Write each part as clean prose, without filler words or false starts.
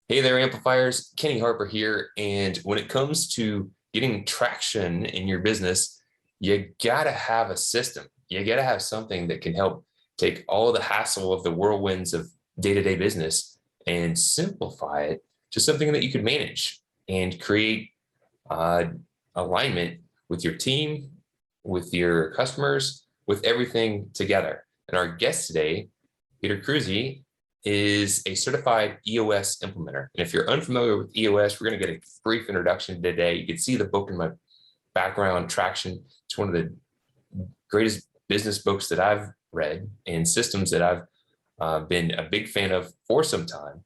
Hey there, Amplifiers. Kenny Harper here. And when it comes to getting traction in your business, you got to have a system. You got to have something that can help take all the hassle of the whirlwinds of day-to-day business and simplify it to something that you can manage and create alignment with your team, with your customers, with everything together. And our guest today, Peter Kruse, is a certified EOS implementer. And if you're unfamiliar with EOS, we're going to get a brief introduction today. You can see the book in my background, Traction. It's one of the greatest business books that I've read and systems that I've been a big fan of for some time.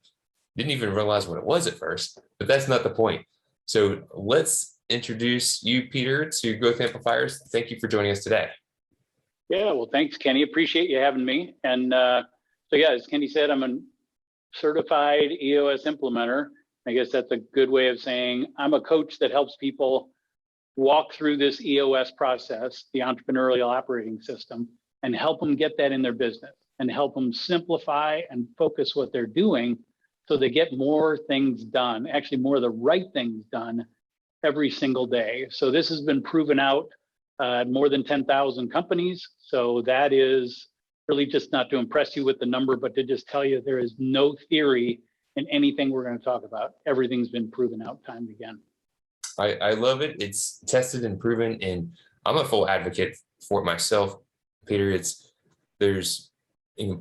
Didn't even realize what it was at first, but that's not the point. So let's introduce you, Peter, to Growth Amplifiers. Thank you for joining us today. Yeah, well, thanks, Kenny. Appreciate you having me. And so yeah, as Kenny said, I'm a certified EOS implementer. I guess that's a good way of saying I'm a coach that helps people walk through this EOS process, the Entrepreneurial Operating System, and help them get that in their business and help them simplify and focus what they're doing so they get more things done, actually more of the right things done every single day. So this has been proven out at more than 10,000 companies. So that is really just not to impress you with the number, but to just tell you there is no theory in anything we're going to talk about. Everything's been proven out time and again. I love it. It's tested and proven, and I'm a full advocate for it myself, Peter. There's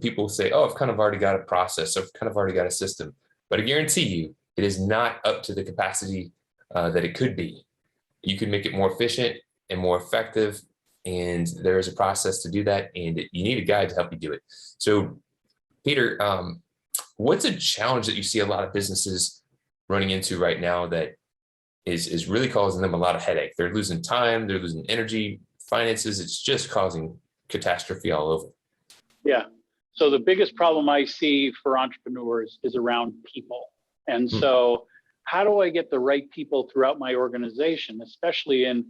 people say, oh, I've kind of already got a process, I've kind of already got a system, but I guarantee you it is not up to the capacity that it could be. You can make it more efficient and more effective, and there is a process to do that, and you need a guide to help you do it. So, Peter, what's a challenge that you see a lot of businesses running into right now that is really causing them a lot of headache? They're losing time, they're losing energy, finances. It's just causing catastrophe all over. Yeah. So the biggest problem I see for entrepreneurs is around people. And so how do I get the right people throughout my organization, especially in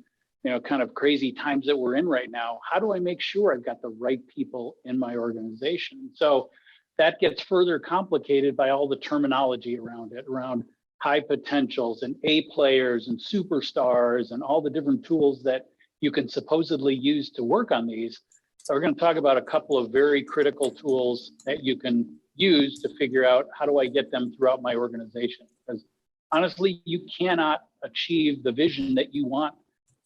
kind of crazy times that we're in right now? How do I make sure I've got the right people in my organization? So that gets further complicated by all the terminology around it, around high potentials and A players and superstars and all the different tools that you can supposedly use to work on these. So we're going to talk about a couple of very critical tools that you can use to figure out how do I get them throughout my organization. Because honestly, you cannot achieve the vision that you want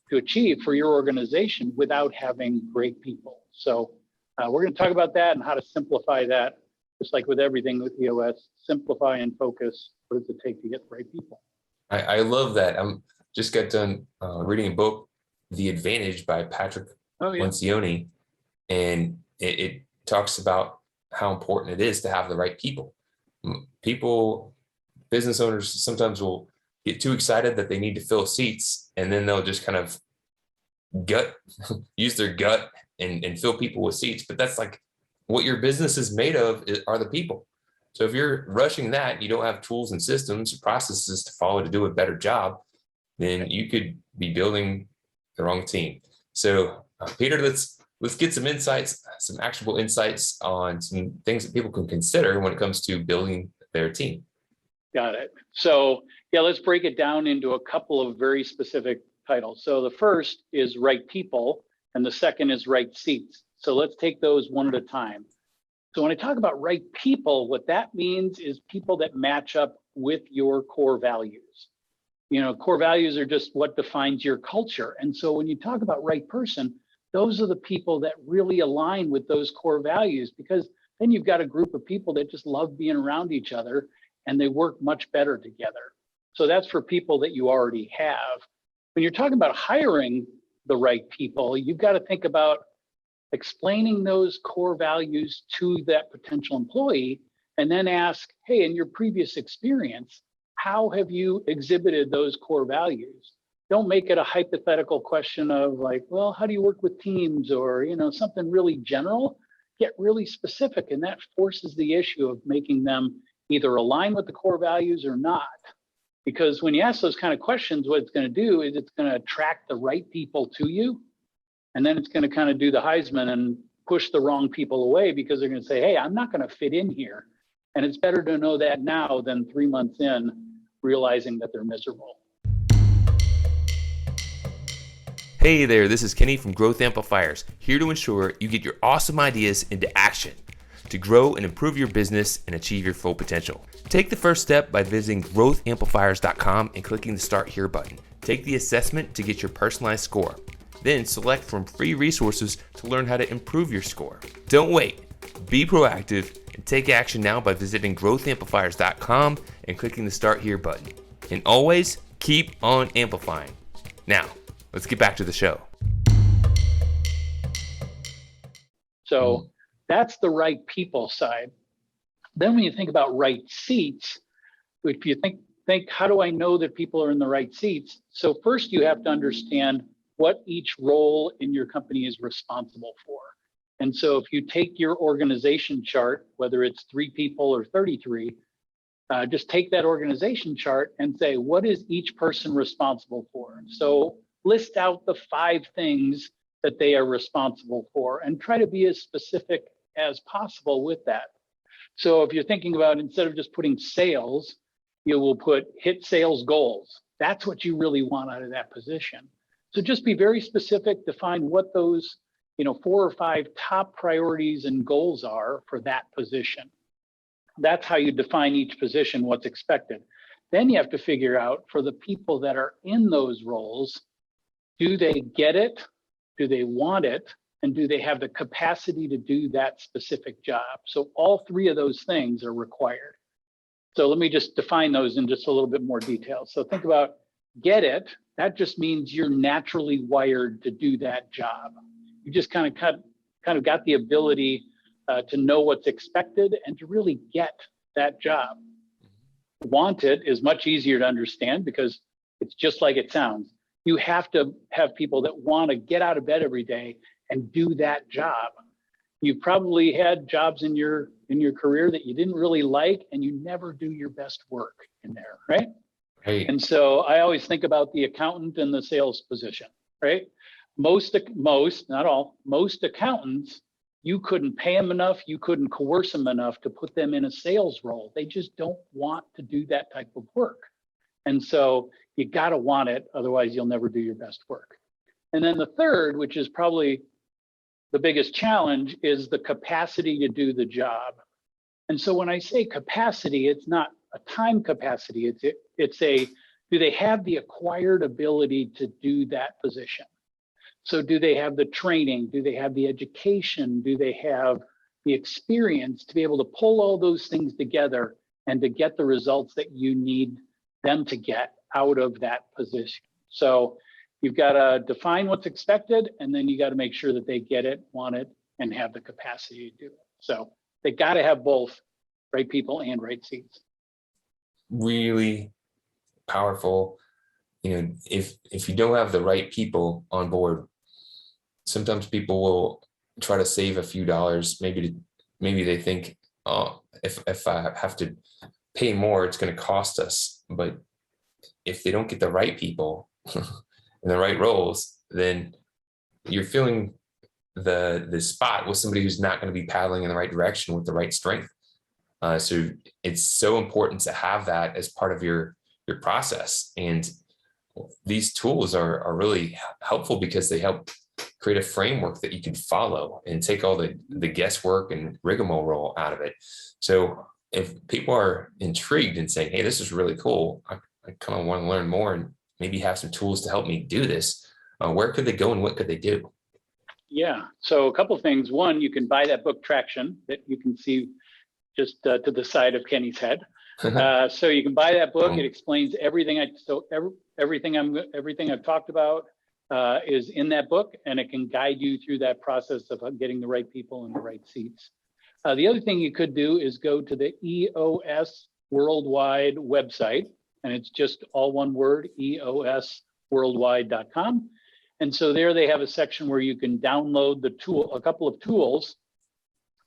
to achieve for your organization without having great people. So we're going to talk about that and how to simplify that, just like with everything with EOS, simplify and focus. What does it take to get the right people? I love that. I'm just got done reading a book, The Advantage by Patrick Lencioni, and it talks about how important it is to have the right people. Business owners sometimes will get too excited that they need to fill seats, and then they'll just kind of use their gut and fill people with seats. But that's like what your business is made of are the people. So if you're rushing that, you don't have tools and systems, processes to follow to do a better job, then you could be building the wrong team. So Peter, let's get some insights, some actionable insights on some things that people can consider when it comes to building their team. Got it. So yeah, let's break it down into a couple of very specific titles. So the first is right people, and the second is right seats. So let's take those one at a time. So when I talk about right people, what that means is people that match up with your core values. Core values are just what defines your culture. And so when you talk about right person, those are the people that really align with those core values, because then you've got a group of people that just love being around each other and they work much better together. So that's for people that you already have. When you're talking about hiring the right people, you've got to think about explaining those core values to that potential employee, and then ask, hey, in your previous experience, how have you exhibited those core values? Don't make it a hypothetical question of like, well, how do you work with teams, or something really general. Get really specific, and that forces the issue of making them either align with the core values or not. Because when you ask those kind of questions, what it's going to do is it's going to attract the right people to you. And then it's going to kind of do the Heisman and push the wrong people away because they're going to say, hey, I'm not going to fit in here. And it's better to know that now than 3 months in, realizing that they're miserable. Hey there, this is Kenny from Growth Amplifiers, here to ensure you get your awesome ideas into action to grow and improve your business and achieve your full potential. Take the first step by visiting growthamplifiers.com and clicking the Start Here button. Take the assessment to get your personalized score. Then select from free resources to learn how to improve your score. Don't wait. Be proactive and take action now by visiting growthamplifiers.com and clicking the Start Here button. And always keep on amplifying. Now, let's get back to the show. So that's the right people side. Then when you think about right seats, if you think how do I know that people are in the right seats? So first you have to understand what each role in your company is responsible for. And so if you take your organization chart, whether it's 3 people or 33, just take that organization chart and say, what is each person responsible for? So list out the 5 things that they are responsible for and try to be as specific as possible with that. So if you're thinking about, instead of just putting sales, you will put hit sales goals. That's what you really want out of that position. So just be very specific, define what those 4 or 5 top priorities and goals are for that position. That's how you define each position, what's expected. Then you have to figure out for the people that are in those roles, do they get it? Do they want it? And do they have the capacity to do that specific job? So all 3 of those things are required. So let me just define those in just a little bit more detail. So think about get it. That just means you're naturally wired to do that job. You just kind of got the ability to know what's expected and to really get that job. Want it is much easier to understand because it's just like it sounds. You have to have people that want to get out of bed every day and do that job. You've probably had jobs in your career that you didn't really like, and you never do your best work in there, right? Right. And so I always think about the accountant and the sales position, right? Most, not all, most accountants, you couldn't pay them enough, you couldn't coerce them enough to put them in a sales role. They just don't want to do that type of work. And so you got to want it, otherwise you'll never do your best work. And then the third, which is probably the biggest challenge, is the capacity to do the job. And so when I say capacity, it's not a time capacity, it's a, do they have the acquired ability to do that position? So do they have the training? Do they have the education? Do they have the experience to be able to pull all those things together and to get the results that you need them to get out of that position? So you've got to define what's expected, and then you got to make sure that they get it, want it, and have the capacity to do it. So they got to have both right people and right seats. Really powerful. If you don't have the right people on board, sometimes people will try to save a few dollars. Maybe they think, oh, if I have to pay more, it's going to cost us. But if they don't get the right people in the right roles, then you're filling the spot with somebody who's not going to be paddling in the right direction with the right strength. So it's so important to have that as part of your process. And these tools are really helpful because they help create a framework that you can follow and take all the guesswork and rigmarole out of it. So if people are intrigued and saying, hey, this is really cool, I kind of want to learn more and maybe have some tools to help me do this, where could they go and what could they do? Yeah, so a couple of things. One, you can buy that book Traction that you can see just to the side of Kenny's head. So you can buy that book. It explains everything. Everything I've talked about is in that book, and it can guide you through that process of getting the right people in the right seats. The other thing you could do is go to the EOS Worldwide website, and it's just all one word, eosworldwide.com. And so there they have a section where you can download a couple of tools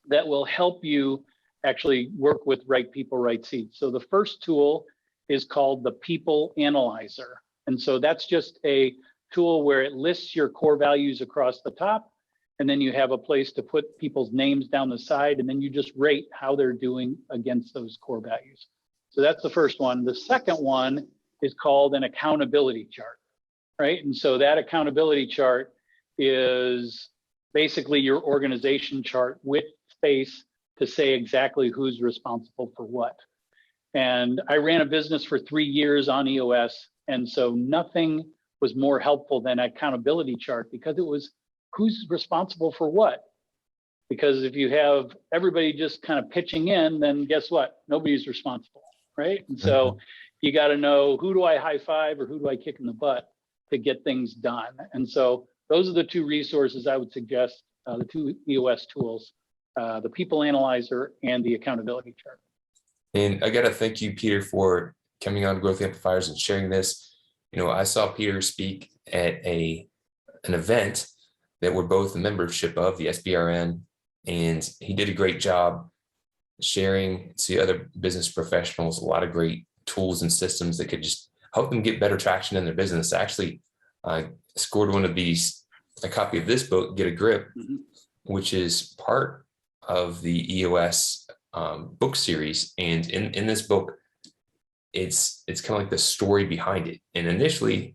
that will help you actually work with right people, right seats. So the first tool is called the People Analyzer. And so that's just a tool where it lists your core values across the top. And then you have a place to put people's names down the side, and then you just rate how they're doing against those core values. So that's the first one. The second one is called an accountability chart, right? And so that accountability chart is basically your organization chart with space to say exactly who's responsible for what. And I ran a business for 3 years on EOS. And so nothing was more helpful than accountability chart, because it was who's responsible for what. Because if you have everybody just kind of pitching in, then guess what? Nobody's responsible, right? And so you got to know, who do I high five or who do I kick in the butt to get things done? And so those are the two resources I would suggest, the two EOS tools, the people analyzer and the accountability chart. And I got to thank you, Peter, for coming on Growth Amplifiers and sharing this. I saw Peter speak at an event that we're both a membership of, the SBRN, and he did a great job sharing to other business professionals a lot of great tools and systems that could just help them get better traction in their business. Actually, I scored one of these, a copy of this book, Get a Grip, which is part of the EOS book series. And in this book, it's kind of like the story behind it. And initially,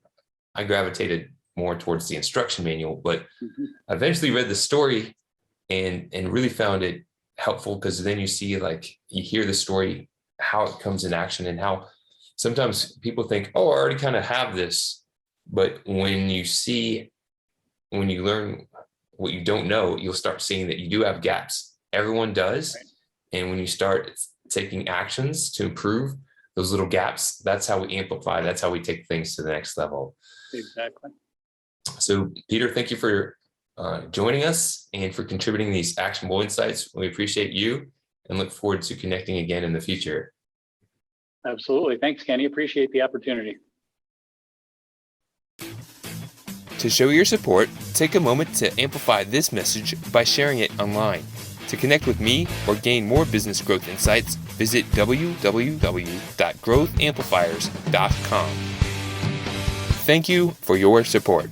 I gravitated more towards the instruction manual, but I eventually read the story and really found it helpful, because then you see, like, you hear the story, how it comes in action, and how sometimes people think, oh, I already kind of have this. But when you learn what you don't know, you'll start seeing that you do have gaps. Everyone does. Right. And when you start taking actions to improve those little gaps, that's how we amplify. That's how we take things to the next level. Exactly. So, Peter, thank you for joining us and for contributing these actionable insights. We appreciate you and look forward to connecting again in the future. Absolutely. Thanks, Kenny. Appreciate the opportunity. To show your support, take a moment to amplify this message by sharing it online. To connect with me or gain more business growth insights, visit www.growthamplifiers.com. Thank you for your support.